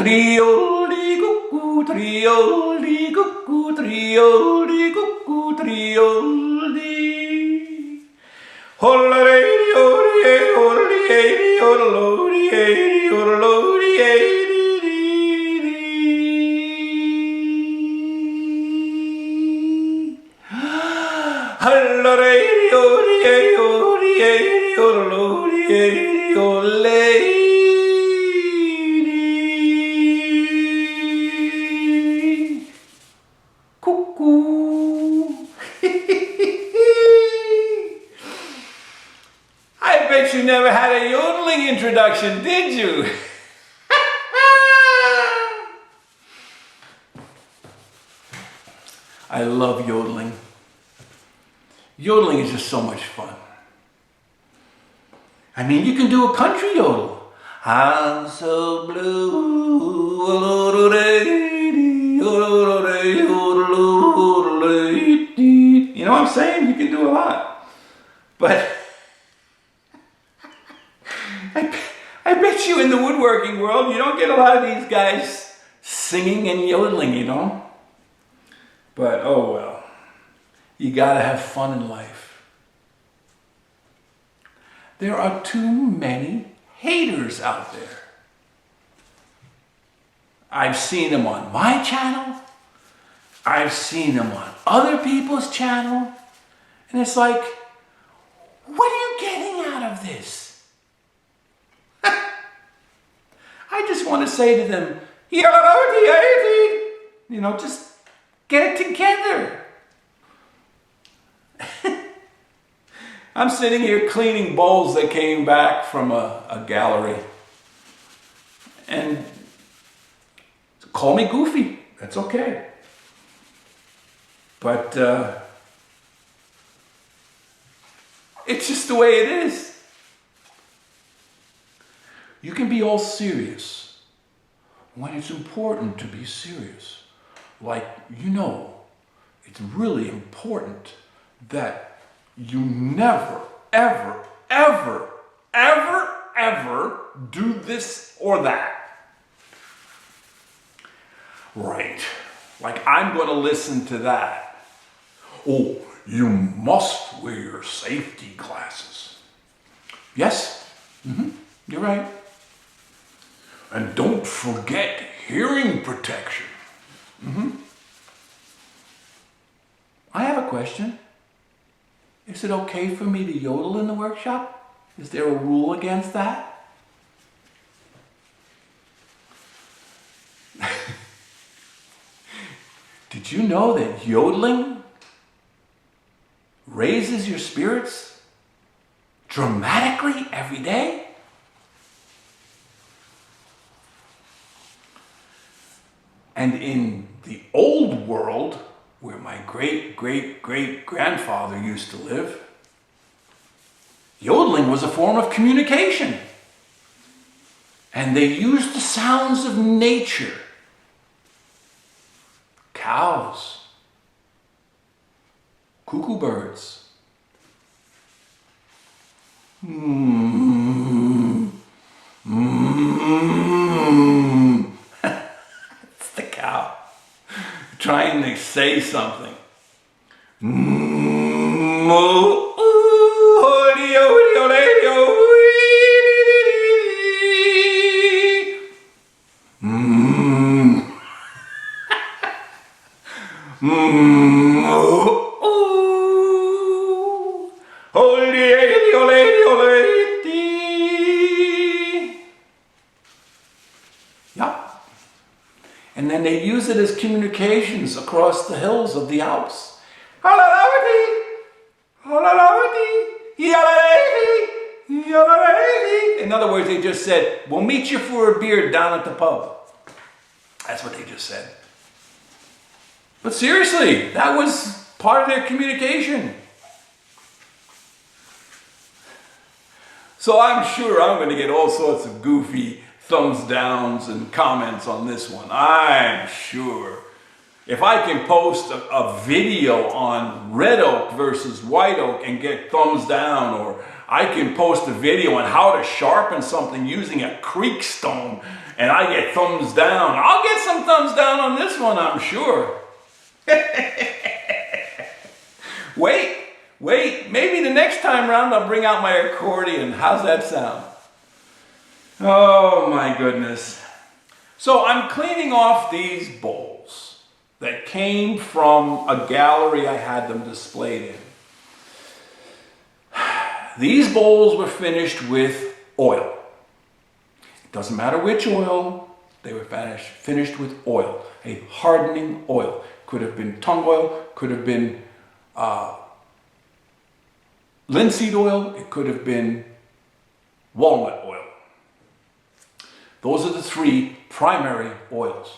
Trioli cuckoo, trioli cuckoo, trioli cuckoo, trioli. Hollary, hollary, hollary, hollary, hollary. Hollary, hollary, hollary, hollary, hollary. I bet you never had a yodeling introduction, did you? I love yodeling. Yodeling is just so much fun. I mean, you can do a country yodel. I'm so blue. You know what I'm saying? You can do a lot. But I bet you in the woodworking world, you don't get a lot of these guys singing and yodeling, you know? But oh well. You gotta have fun in life. There are too many haters out there. I've seen them on my channel. I've seen them on other people's channel. And it's like, what are you getting out of this? I just want to say to them, you know, just get it together. I'm sitting here cleaning bowls that came back from a gallery. And call me goofy, that's okay. But it's just the way it is. You can be all serious when it's important to be serious. Like, you know, it's really important that you never, ever, ever, ever, ever do this or that. Right. Like, I'm going to listen to that. Oh, you must wear your safety glasses. Yes, you're right. And don't forget hearing protection. I have a question. Is it okay for me to yodel in the workshop? Is there a rule against that? Did you know that yodeling raises your spirits dramatically every day? And in the old world, where my great-great-great-grandfather used to live, yodeling was a form of communication. And they used the sounds of nature. Cows, cuckoo birds. It's the cow trying to say something. And then they use it as communications across the hills of the Alps. In other words, they just said, we'll meet you for a beer down at the pub. That's what they just said. But seriously, that was part of their communication. So I'm sure I'm going to get all sorts of goofy thumbs downs and comments on this one. I'm sure. If I can post a video on red oak versus white oak and get thumbs down, or I can post a video on how to sharpen something using a creek stone and I get thumbs down, I'll get some thumbs down on this one, I'm sure. Wait, maybe the next time round I'll bring out my accordion. How's that sound? Oh my goodness. So I'm cleaning off these bowls that came from a gallery I had them displayed in. These bowls were finished with oil. It doesn't matter which oil, they were finished with oil, a hardening oil. Could have been tung oil, could have been linseed oil, it could have been walnut oil. Those are the three primary oils.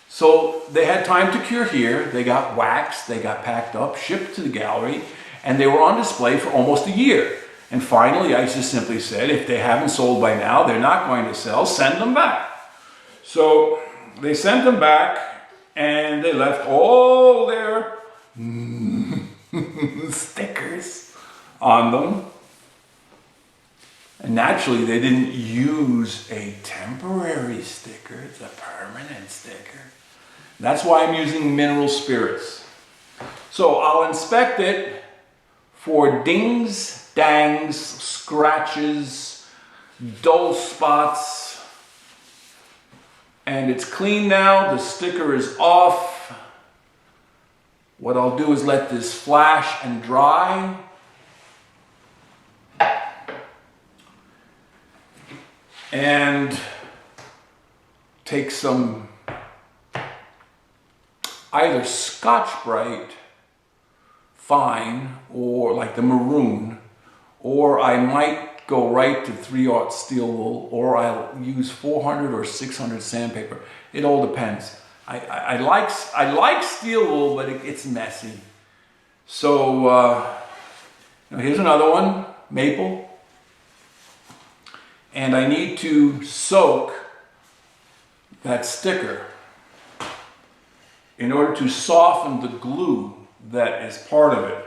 So they had time to cure here. They got waxed, they got packed up, shipped to the gallery, and they were on display for almost a year. And finally, I just simply said, if they haven't sold by now, they're not going to sell, send them back. So they sent them back, and they left all their stickers on them. And naturally, they didn't use a temporary sticker, it's a permanent sticker. That's why I'm using mineral spirits. So I'll inspect it for dings, dangs, scratches, dull spots. And it's clean now, the sticker is off. What I'll do is let this flash and dry. And take some either Scotch-Brite fine, or like the maroon, or I might go right to 3/0 steel wool, or I'll use 400 or 600 sandpaper. It all depends. I like steel wool, but it's messy. So here's another one, maple. And I need to soak that sticker in order to soften the glue that is part of it.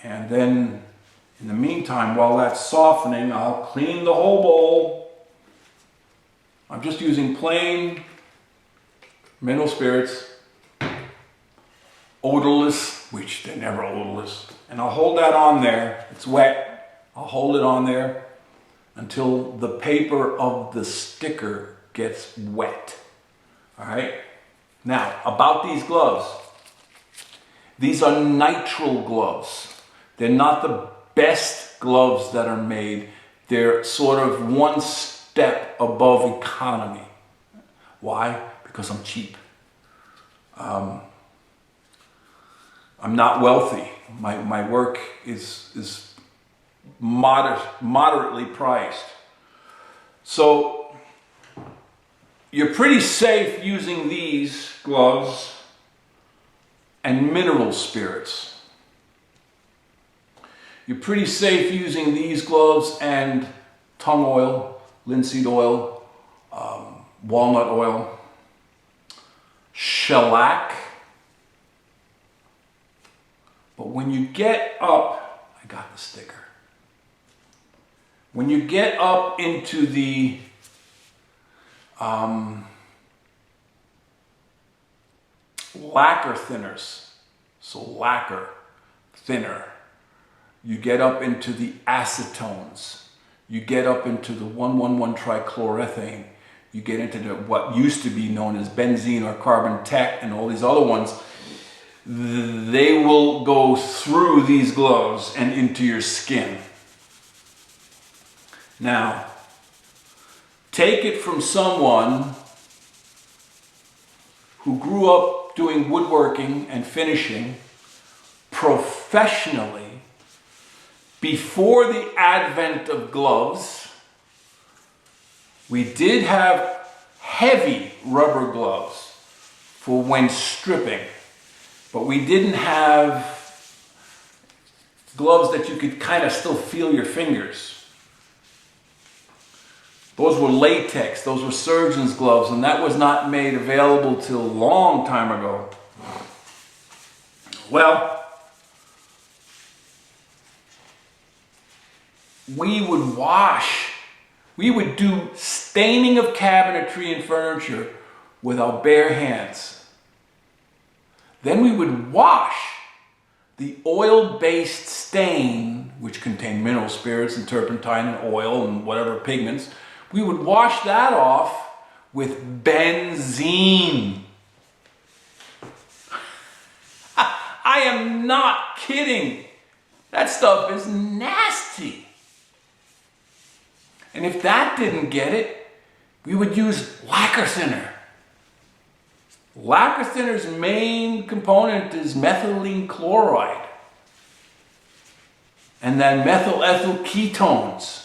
And then, in the meantime, while that's softening, I'll clean the whole bowl. I'm just using plain mineral spirits, odorless, which they're never odorless. And I'll hold that on there. It's wet. I'll hold it on there until the paper of the sticker gets wet. All right? Now, about these gloves. These are nitrile gloves. They're not the best gloves that are made. They're sort of one step above economy. Why? Because I'm cheap. I'm not wealthy. My work is moderately priced. So you're pretty safe using these gloves and mineral spirits. You're pretty safe using these gloves and tung oil, linseed oil, walnut oil, shellac. But when you get up, I got the sticker. When you get up into the lacquer thinners, so lacquer, thinner, you get up into the acetones, you get up into the 1,1,1-trichloroethane, you get into what used to be known as benzene or carbon tech and all these other ones. They will go through these gloves and into your skin. Now, take it from someone who grew up doing woodworking and finishing professionally before the advent of gloves. We did have heavy rubber gloves for when stripping, but we didn't have gloves that you could kind of still feel your fingers. Those were latex, those were surgeon's gloves, and that was not made available till a long time ago. Well, we would do staining of cabinetry and furniture with our bare hands. Then we would wash the oil-based stain, which contained mineral spirits and turpentine and oil and whatever pigments. We would wash that off with benzene. I am not kidding. That stuff is nasty. And if that didn't get it, we would use lacquer thinner. Lacquer thinner's main component is methylene chloride. And then methyl ethyl ketones.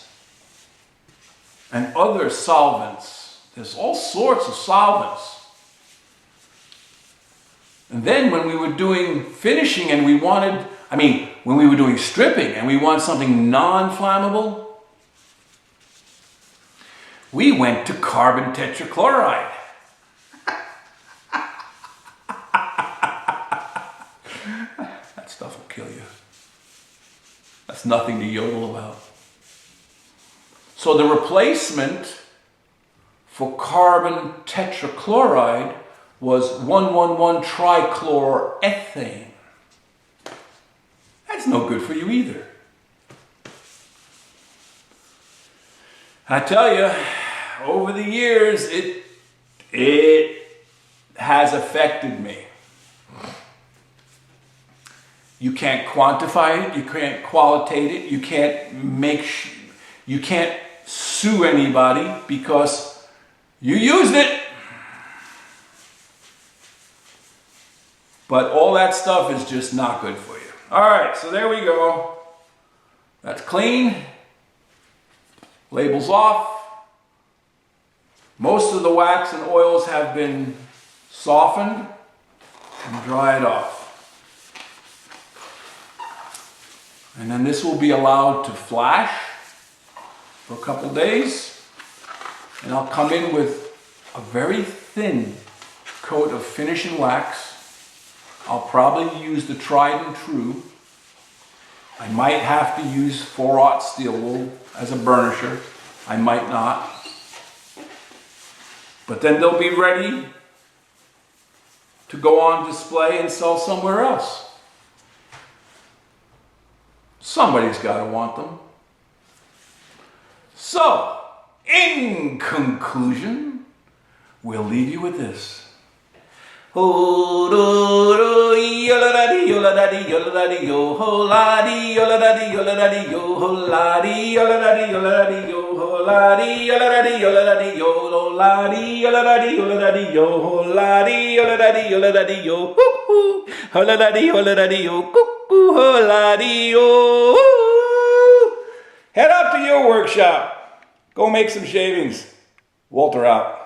And other solvents. There's all sorts of solvents. And then when we were doing finishing and we wanted, when we were doing stripping and we want something non-flammable, we went to carbon tetrachloride. That stuff will kill you. That's nothing to yodel about. So the replacement for carbon tetrachloride was 1,1,1-trichloroethane. That's no good for you either. I tell you, over the years, it has affected me. You can't quantify it, you can't qualitate it, you can't sue anybody because you used it. But all that stuff is just not good for you. All right, so there we go. That's clean. Labels off. Most of the wax and oils have been softened and dried off. And then this will be allowed to flash for a couple days. And I'll come in with a very thin coat of finishing wax. I'll probably use the tried and true. I might have to use 4/0 steel wool as a burnisher. I might not. But then they'll be ready to go on display and sell somewhere else. Somebody's got to want them. So, in conclusion, we'll leave you with this. Head out to your workshop. Go make some shavings. Walter out.